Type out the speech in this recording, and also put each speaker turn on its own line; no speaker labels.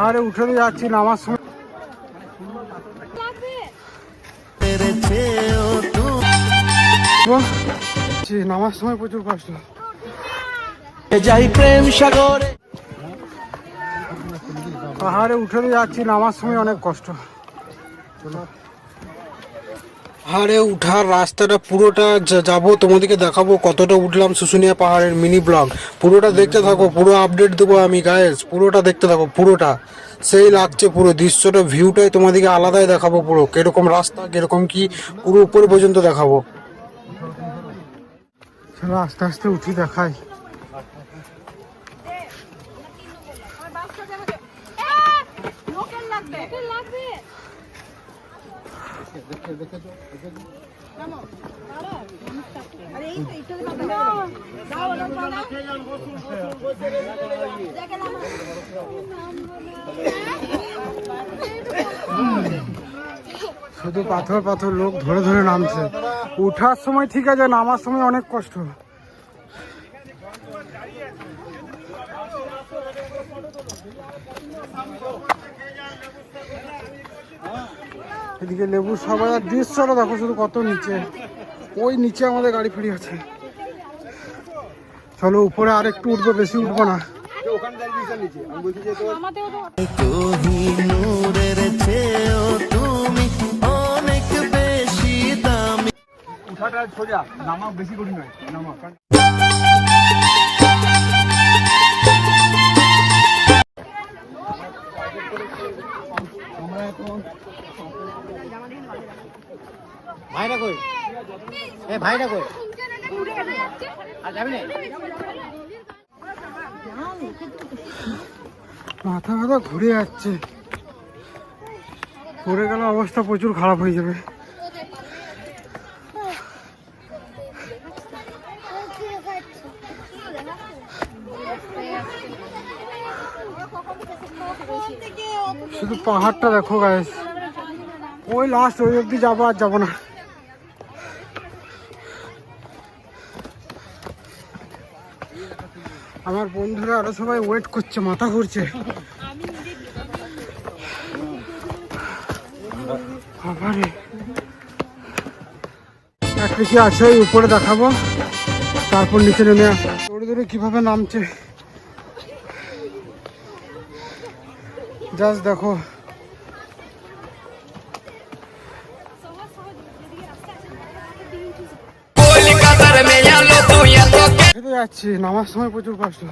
আরে উঠে যাচ্ছি নামার সময়, নামার সময় প্রচুর কষ্ট।
যাই প্রেম সাগরে
পাহাড়ে উঠে যাচ্ছি, নামার সময় অনেক কষ্ট। পাহাড়ে উঠার রাস্তাটা পুরোটা যাবো, তোমাদেরকে দেখাবো কতটা উঠলাম শুশুনিয়া পাহাড়ের মিনি ব্লগ। পুরোটা দেখতে থাকো, পুরো আপডেট দেবো আমি গাইস, পুরোটা দেখতে থাকো। পুরোটা সেই লাগছে, পুরো দৃশ্যটা ভিউটাই তোমাদেরকে আলাদাই দেখাবো, পুরো কিরকম রাস্তা কিরকম কি পুরো উপরে পর্যন্ত দেখাবো। চলো আস্তে আস্তে উঠি দেখাই। শুধু পাথর পাথর, লোক ধরে ধরে নামছে। উঠার সময় ঠিক আছে, নামার সময় অনেক কষ্ট। এদিকে লেবু সবাই, আর দৃশ্যটা দেখো শুধু কত নিচে। ওই নিচে আমাদের গাড়ি ফেরি আছে। চলো উপরে আর একটু উঠবো, বেশি উঠবো না। উঠাটা সোজা, নামা বেশি কঠিন নয়। নামা
ভাইরা কই, এ ভাইরা কই, আর যাবি না?
মাথা মাথা ঘুরে যাচ্ছে, পড়ে গেলে অবস্থা প্রচুর খারাপ হয়ে যাবে। শুধু পাহাড়টা দেখো গাইস, ওই লাস্ট ওই অব্দি যাবো, আর যাবো না। আমার বন্ধুরা আরো সবাই ওয়েট করছে, মাথা ঘুরছে। এক কিছু আছে উপরে দেখাবো, তারপর নিচে নেমে দৌড়ে দৌড়ে কিভাবে নামছে জাস্ট দেখো। যাচ্ছি, নামার সময় প্রচুর কষ্ট।